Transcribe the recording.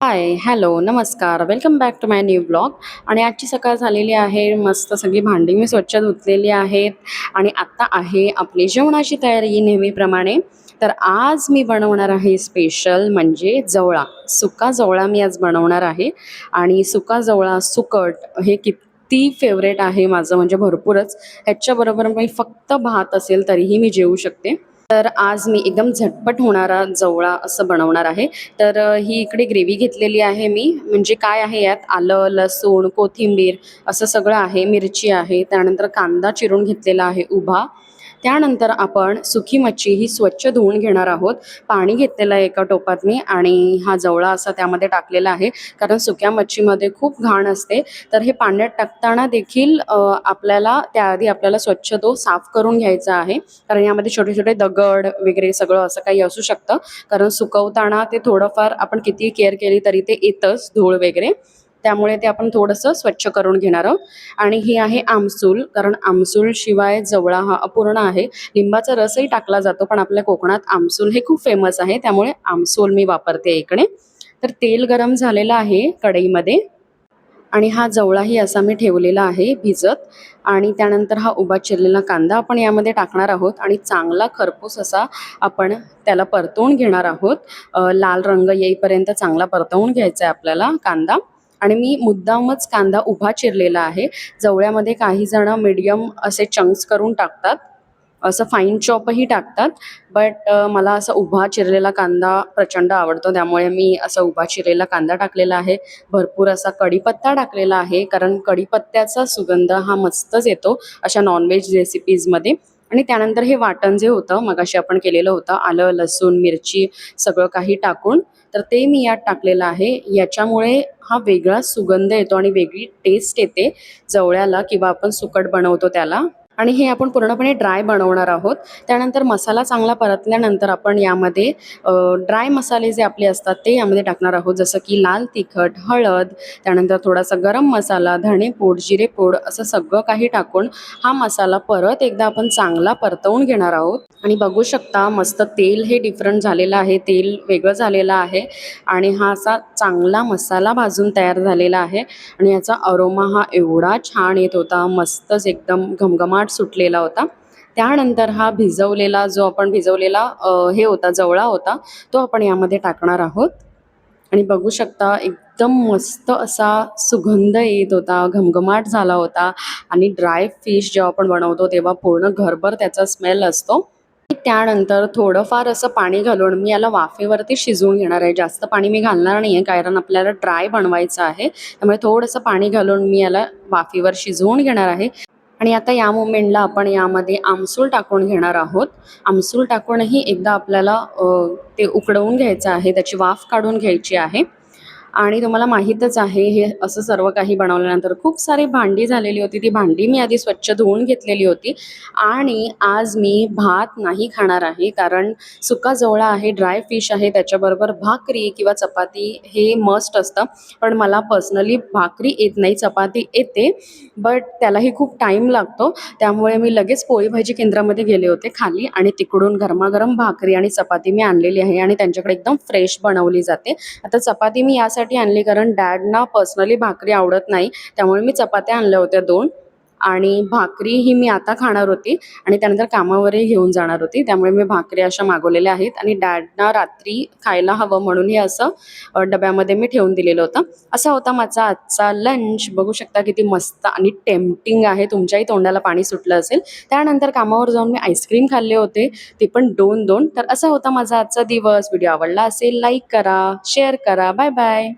हाय, hello, नमस्कार. Welcome back to my new blog. आणि आजची सकाळ झालेली आहे. मस्त सगळी भांडी मी स्वच्छ धुतलेली आहेत आणि आत्ता आहे आपली जेवणाची तयारी नेहमीप्रमाणे. तर आज मी बनवणार आहे स्पेशल म्हणजे जवळा. सुका जवळा मी आज बनवणार आहे. आणि सुका जवळा, सुकट हे किती फेवरेट आहे माझं, म्हणजे भरपूरच. ह्याच्याबरोबर मी फक्त भात असेल तरीही मी जेवू शकते. तर आज मी एकदम झटपट होणारा जवळा असं बनवणार आहे. तर ही इकडे ग्रेव्ही घेतलेली आहे मी. म्हणजे काय आहे यात, आलं, लसूण, कोथिंबीर असं सगळं आहे, मिरची आहे, त्यानंतर कांदा चिरून घेतलेला आहे उभा. त्यानंतर आपण सुकी मच्छी ही स्वच्छ धुवून घेणार आहोत. पाणी घेतलेलं आहे एका टोपात मी आणि हा जवळा असा त्यामध्ये टाकलेला आहे. कारण सुक्या मच्छीमध्ये खूप घाण असते. तर हे पाण्यात टाकताना देखील आपल्याला त्याआधी आपल्याला स्वच्छ तो साफ करून घ्यायचा आहे. कारण यामध्ये छोटे छोटे दगड वगैरे सगळं असं काही असू शकतं. कारण सुकवताना ते थोडंफार आपण किती केअर केली तरी ते येतंच, धूळ वगैरे. त्यामुळे ते आपण थोडंसं स्वच्छ करून घेणार आहोत. आणि ही आहे आमसूल, कारण आमसूल शिवाय जवळा हा अपूर्ण आहे. लिंबाचा रसही टाकला जातो, पण आपल्या कोकणात आमसूल हे खूप फेमस आहे, त्यामुळे आमसूल मी वापरते इकडे. तर तेल गरम झालेलं आहे कढईमध्ये आणि हा जवळाही असा मी ठेवलेला आहे भिजत. आणि त्यानंतर हा उभा चिरलेला कांदा आपण यामध्ये टाकणार आहोत आणि चांगला खरपूस असा आपण त्याला परतवून घेणार आहोत. लाल रंग येईपर्यंत चांगला परतवून घ्यायचा आहे आपल्याला कांदा. आणि मी मुद्दामच कांदा उभा चिरलेला आहे. जवळ्यामध्ये काही जण मीडियम असे चंक्स करून टाकतात, असं फाईन चॉपही टाकतात. बट मला असा उभा चिरलेला कांदा प्रचंड आवडतो, त्यामुळे मी असा उभा चिरलेला कांदा टाकलेला आहे. भरपूर असा कढीपत्ता टाकलेला आहे, कारण कढीपत्त्याचा सुगंध हा मस्तच येतो अशा नॉनव्हेज रेसिपीजमध्ये. आणि त्यानंतर हे वाटण जे होतं मगाशी आपण केलेलं होतं, आलं, लसूण, मिरची सगळं काही टाकून, तर ते मी यात टाकलेलं आहे. याच्यामुळे हा वेगळा सुगंध येतो आणि वेगळी टेस्ट येते जवळ्याला, किंवा आपण सुकट बनवतो त्याला. आणि हे आपण पूर्णपणे ड्राय बनवणार आहोत. त्यानंतर मसाला चांगला परतल्यानंतर आपण यामध्ये ड्राय मसाले जे आपले असतात ते यामध्ये टाकणार आहोत, जसं की लाल तिखट, हळद, त्यानंतर थोडासा गरम मसाला, धणेपूड, जिरेपूड असं सगळं काही टाकून हा मसाला परत एकदा आपण चांगला परतवून घेणार आहोत. आणि बघू शकता मस्त तेल हे डिफरंट झालेलं आहे, तेल वेगळं झालेलं आहे आणि हा असा चांगला मसाला भाजून तयार झालेला आहे. आणि याचा अरोमा हा एवढा छान येत होता, मस्तच एकदम घमघमाट सुटलेला होता. त्यानंतर हा भिजवलेला जो आपण भिजवलेला हे होता, जवळा होता, तो आपण यामध्ये टाकणार आहोत. आणि बघू शकता एकदम मस्त असा सुगंध येत होता, घमघमाट झाला होता. आणि ड्राय फिश जेव्हा आपण बनवतो तेव्हा पूर्ण घरभर त्याचा स्मेल असतो. त्यानंतर थोडंफार असं पाणी घालून मी याला वाफेवरती शिजवून घेणार आहे. जास्त पाणी मी घालणार नाही आहे, कारण आपल्याला ड्राय बनवायचं आहे. त्यामुळे थोडंसं पाणी घालून मी याला वाफेवर शिजवून घेणार आहे. आणि आता या मोमेंटला आपण यामध्ये आमसूल टाकून घेणार आहोत. आमसूल टाकूनही एकदा आपल्याला ते उकडवून घ्यायचं आहे, त्याची वाफ काढून घ्यायची आहे. आणि तुम्हाला माहीतच आहे, हे असं सर्व काही बनवल्यानंतर खूप सारी भांडी झालेली होती. ती भांडी मी आधी स्वच्छ धुवून घेतलेली होती. आणि आज मी भात नाही खाणार आहे, कारण सुका जवळा आहे, ड्राय फिश आहे, त्याच्याबरोबर भाकरी किंवा चपाती हे मस्ट असतं. पण मला पर्सनली भाकरी येत नाही, चपाती येते, बट त्यालाही खूप टाईम लागतो. त्यामुळे मी लगेच पोळी भाजी केंद्रामध्ये गेले होते खाली आणि तिकडून गरमागरम भाकरी आणि चपाती मी आणलेली आहे आणि त्यांच्याकडे एकदम फ्रेश बनवली जाते. आता चपाती मी यासाठी आणली कारण डॅडना पर्सनली भाकरी आवडत नाही, त्यामुळे मी चपात्या आणल्या होत्या 2. आणि भाकरी ही मी आता खाणार होती आणि त्यानंतर कामावरही घेऊन जाणार होती, त्यामुळे मी भाकरी अशा मागवलेल्या आहेत. आणि डॅडना रात्री खायला हवं म्हणून हे असं डब्यामध्ये मी ठेवून दिलेलं होतं. असा होता माझा आजचा लंच. बघू शकता किती मस्त आणि टेम्पटिंग आहे, तुमच्याही तोंडाला पाणी सुटलं असेल. त्यानंतर कामावर जाऊन मी आईस्क्रीम खाल्ले होते, ते पण 2-2. तर असा होता माझा आजचा दिवस. व्हिडिओ आवडला असेल लाईक करा, शेअर करा. Bye bye.